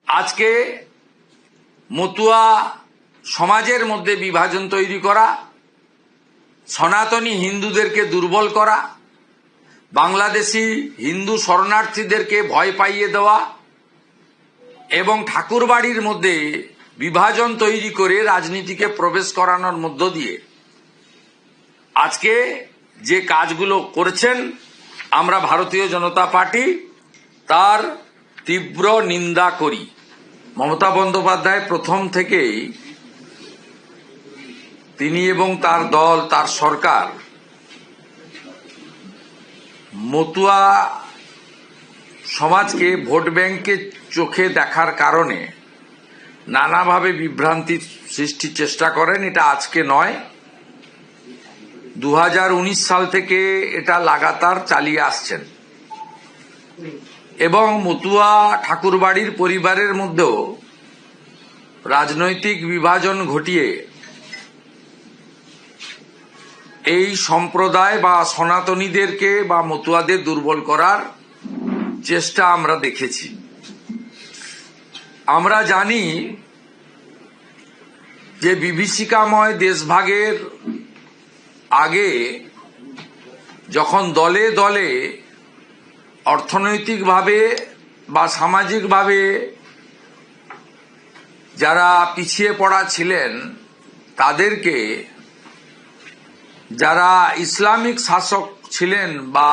আজকে মতুয়া সমাজের মধ্যে বিভাজন তৈরি করা, সনাতনী হিন্দুদেরকে দুর্বল করা, বাংলাদেশি হিন্দু শরণার্থীদেরকে ভয় পাইয়ে দেওয়া এবং ঠাকুরবাড়ির মধ্যে বিভাজন তৈরি করে রাজনীতিকে প্রবেশ করানোর মধ্য দিয়ে আজকে যে কাজগুলো করেছেন আমরা ভারতীয় জনতা পার্টি তার তীব্র নিন্দা করি। মমতা বন্দ্যোপাধ্যায় প্রথম থেকেই তিনি এবং তার দল, তার সরকার মতুয়া সমাজকে ভোট ব্যাংকে চোখে দেখার কারণে নানাভাবে বিভ্রান্তির সৃষ্টির চেষ্টা করেন। এটা আজকে নয়, 2019 সাল থেকে এটা লাগাতার চালিয়ে আসছেন এবং মতুয়া ঠাকুরবাড়ির পরিবারের মধ্যেও রাজনৈতিক বিভাজন ঘটিয়ে এই সম্প্রদায় বা সনাতনীদেরকে বা মতুয়াদের দুর্বল করার চেষ্টা আমরা দেখেছি। আমরা জানি যে বিভীষিকাময় দেশভাগের আগে যখন দলে দলে অর্থনৈতিকভাবে বা সামাজিকভাবে যারা পিছিয়ে পড়া ছিলেন তাদেরকে যারা ইসলামিক শাসক ছিলেন বা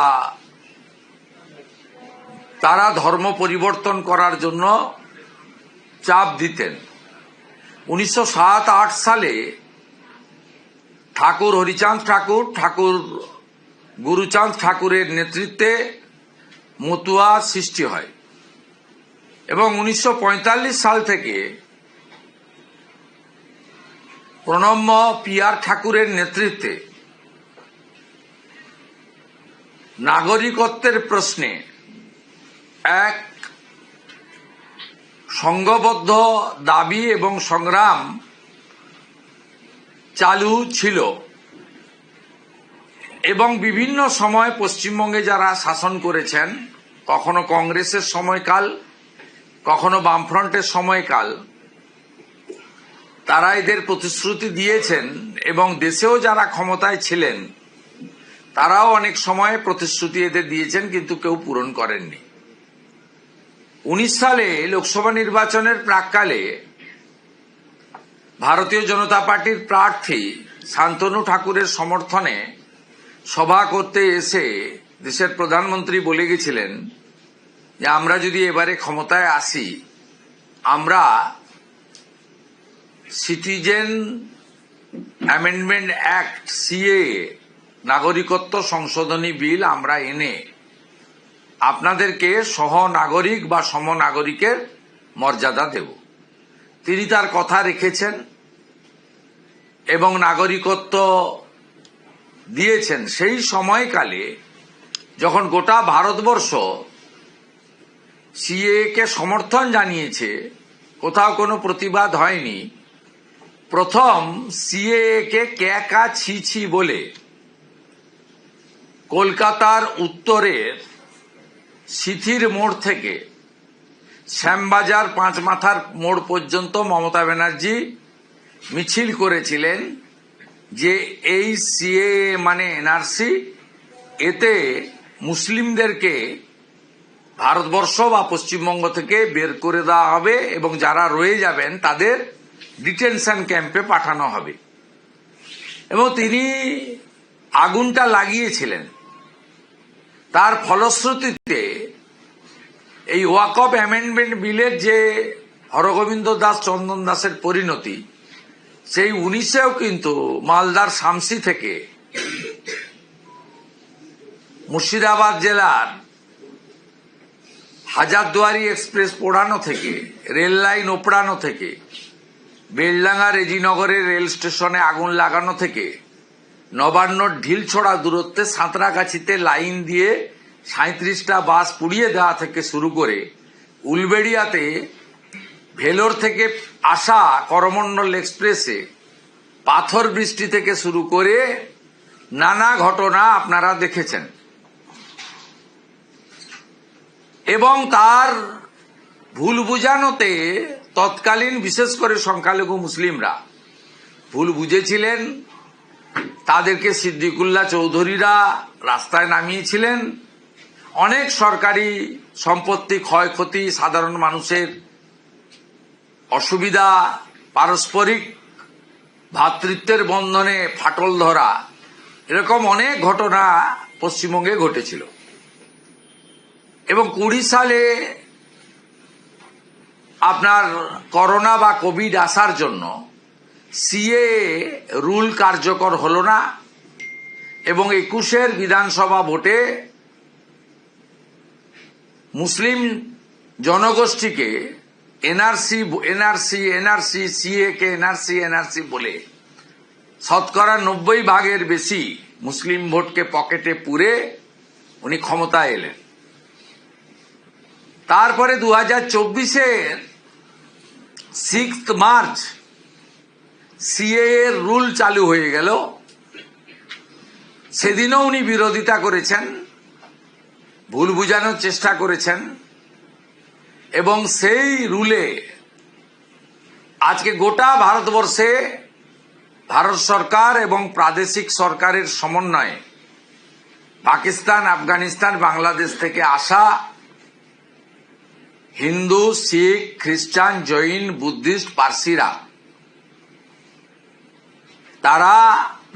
তারা ধর্ম পরিবর্তন করার জন্য চাপ দিতেন। 1907-8 সালে ঠাকুর হরিচাঁদ ঠাকুর গুরুচাঁদ ঠাকুরের নেতৃত্বে মতুয়া সৃষ্টি হয় এবং 1945 সাল থেকে প্রণম্য পিয়ার ঠাকুরের নেতৃত্বে নাগরিকত্বের প্রশ্নে এক সংঘবদ্ধ দাবি এবং সংগ্রাম চালু ছিল এবং বিভিন্ন সময় পশ্চিমবঙ্গে যারা শাসন করেছেন, কখনো কংগ্রেসের সময়কাল, কখনো বামফ্রন্টের সময়কাল, তারা এদের প্রতিশ্রুতি দিয়েছেন এবং দেশেও যারা ক্ষমতায় ছিলেন তারাও অনেক সময় প্রতিশ্রুতি এদের দিয়েছেন, কিন্তু কেউ পূরণ করেননি। 19 সালে লোকসভা নির্বাচনের প্রাক্কালে ভারতীয় জনতা পার্টির প্রার্থী শান্তনু ঠাকুরের সমর্থনে সভা করতে এসে দেশের প্রধানমন্ত্রী বলে গেছিলেন যে আমরা যদি এবারে ক্ষমতায় আসি, আমরা সিটিজেন অ্যামেন্ডমেন্ট অ্যাক্ট সিএএ নাগরিকত্ব সংশোধনী বিল আমরা এনে আপনাদেরকে সহ নাগরিক বা সমনাগরিকের মর্যাদা দেব। তিনি তার কথা রেখেছেন এবং নাগরিকত্ব দিয়েছেন। সেই সময়কালে যখন গোটা ভারতবর্ষ সিএএ কে সমর্থন জানিয়েছে, কোথাও কোনো প্রতিবাদ হয়নি, প্রথম সিএএ কে ক্যাকা ছি ছি বলে কলকাতার উত্তরের সিথির মোড় থেকে শ্যামবাজার পাঁচমাথার মোড় পর্যন্ত মমতা ব্যানার্জি মিছিল করেছিলেন যে এই সিএএ মানে এনআরসি, এতে মুসলিমদেরকে ভারতবর্ষ বা পশ্চিমবঙ্গ থেকে বের করে দেওয়া হবে এবং যারা রয়ে যাবেন তাদের ডিটেনশন ক্যাম্পে পাঠানো হবে। এবং তিনি আগুনটা লাগিয়েছিলেন। তার ফলশ্রুতিতে এই ওয়াকফ অ্যামেন্ডমেন্ট বিলের যে হরগোবিন্দ দাস চন্দন দাসের পরিণতি, সেই 19-এও কিন্তু মালদার শামসি থেকে মুর্শিদাবাদ জেলার হাজারদুয়ারি এক্সপ্রেস পোড়ানো থেকে, রেল লাইন ওপড়ানো থেকে, বেলডাঙ্গা রেজিনগরের রেল স্টেশনে আগুন লাগানো থেকে, নবান্নর ঢিলছোড়া দূরত্বে সাঁতরাগাছিতে লাইন দিয়ে 37টা বাস পুড়িয়ে দেওয়া থেকে শুরু করে উলবেড়িয়াতে ভেলোর থেকে আসা করমণ্ডল এক্সপ্রেসে পাথর বৃষ্টি থেকে শুরু করে নানা ঘটনা আপনারা দেখেছেন এবং তার ভুল বুঝানোতে তৎকালীন বিশেষ করে সংখ্যালঘু মুসলিমরা ভুল বুঝেছিলেন, তাদেরকে সিদ্দিকুল্লাহ চৌধুরীরা রাস্তায় নামিয়েছিলেন। অনেক সরকারি সম্পত্তি ক্ষয়ক্ষতি, সাধারণ মানুষের অসুবিধা, পারস্পরিক ভ্রাতৃত্বের বন্ধনে ফাটল ধরা, এরকম অনেক ঘটনা পশ্চিমবঙ্গে ঘটেছিল। এবং 20 সালে আপনার করোনা বা কোভিড আসার জন্য সিএ রুল কার্যকর হলো না এবং 21-এর বিধানসভা ভোটে মুসলিম জনগোষ্ঠীকে এনআরসি সিএ কে এনআরসি বলে শতকরা 90% বেশি মুসলিম ভোটকে পকেটে পুরে উনি ক্ষমতায় এলেন। তারপরে 2024-এর 6 মার্চ সিএ এর রুল চালু হয়ে গেল। সেদিনও উনি বিরোধিতা করেছেন, ভুল বুঝানোর চেষ্টা করেছেন এবং সেই রুলে আজকে গোটা ভারতবর্ষে ভারত সরকার এবং প্রাদেশিক সরকারের সমন্বয়ে পাকিস্তান, আফগানিস্তান, বাংলাদেশ থেকে আসা হিন্দু, শিখ, খ্রিস্টান, জৈন, বুদ্ধিস্ট, পার্সিরা তারা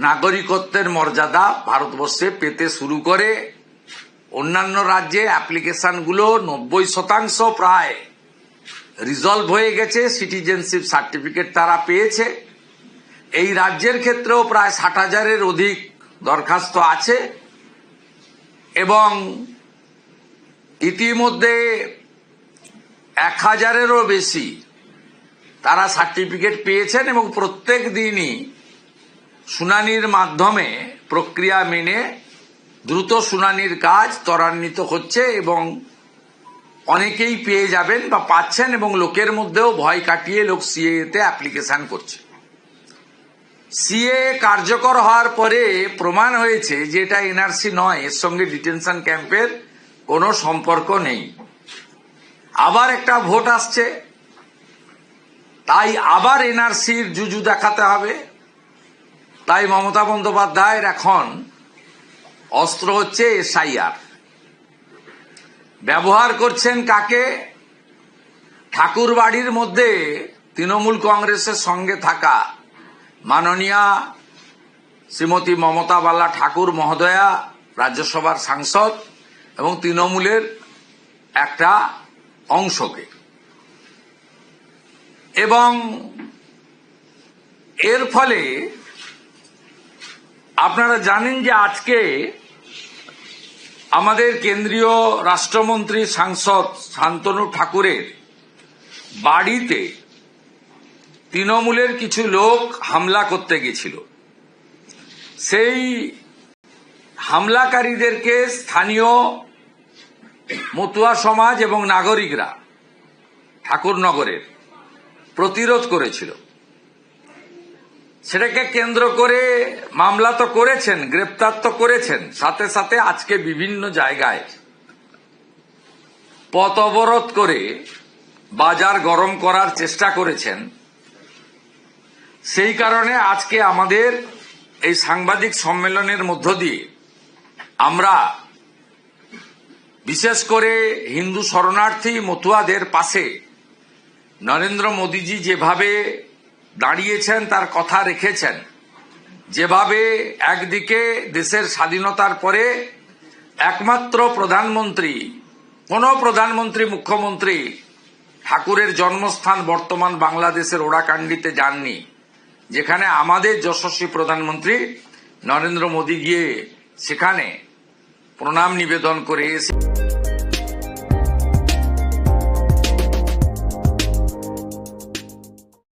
নাগরিকত্বের মর্যাদা ভারতবর্ষে পেতে শুরু করে। অন্যান্য রাজ্যে অ্যাপ্লিকেশনগুলো 90% প্রায় রিজলভ হয়ে গেছে, সিটিজেনশিপ সার্টিফিকেট তারা পেয়েছে। এই রাজ্যের ক্ষেত্রেও প্রায় 60,000-এর অধিক দরখাস্ত আছে এবং ইতিমধ্যে 1,000-এরও বেশি তারা সার্টিফিকেট পেয়েছেন এবং প্রত্যেক দিনই শুনানির মাধ্যমে প্রক্রিয়া মেনে দ্রুত শুনানির কাজ ত্বরান্বিত হচ্ছে এবং অনেকেই পেয়ে যাবেন বা পাচ্ছেন এবং লোকের মধ্যেও ভয় কাটিয়ে লোক সিএতে অ্যাপ্লিকেশন করছে। সিএ কার্যকর হওয়ার পরে প্রমাণ হয়েছে যে এটা এনআরসি নয়, এর সঙ্গে ডিটেনশন ক্যাম্পের কোনো সম্পর্ক নেই। আবার একটা ভোট আসছে, তাই আবার এনআরসির জুজু দেখাতে হবে। তাই মমতা বন্দ্যোপাধ্যায়ের এখন অস্ত্র হচ্ছে এসআইআর। ব্যবহার করছেন কাকে? ঠাকুর বাড়ির মধ্যে তৃণমূল কংগ্রেসের সঙ্গে থাকা মাননীয়া শ্রীমতী মমতা বালা ঠাকুর মহোদয়া, রাজ্যসভার সাংসদ এবং তৃণমূলের একটা অংশকে। এবং এর ফলে আপনারা জানেন যে আজকে আমাদের কেন্দ্রীয় রাষ্ট্রমন্ত্রী সাংসদ শান্তনু ঠাকুরের বাড়িতে তৃণমূলের কিছু লোক হামলা করতে গেছিল। সেই হামলাকারীদেরকে স্থানীয় মতুয়া সমাজ এবং নাগরিকরা ঠাকুরনগরের প্রতিরোধ করেছিল। সেটাকে কেন্দ্র করে মামলা তো করেছেন, গ্রেপ্তার তো করেছেন, সাথে সাথে আজকে বিভিন্ন জায়গায় পথ অবরোধ করে বাজার গরম করার চেষ্টা করেছেন। সেই কারণে আজকে আমাদের এই সাংবাদিক সম্মেলনের মধ্য দিয়ে আমরা বিশেষ করে হিন্দু শরণার্থী মতুয়াদের পাশে নরেন্দ্র মোদীজি যেভাবে দাঁড়িয়েছেন, তার কথা রেখেছেন, যেভাবে একদিকে দেশের স্বাধীনতার পরে একমাত্র প্রধানমন্ত্রী, কোনো প্রধানমন্ত্রী মুখ্যমন্ত্রী ঠাকুরের জন্মস্থান বর্তমান বাংলাদেশের ওরাকান্ডিতে যাননি, যেখানে আমাদের যশস্বী প্রধানমন্ত্রী নরেন্দ্র মোদী গিয়ে সেখানে প্রণাম নিবেদন করে এসে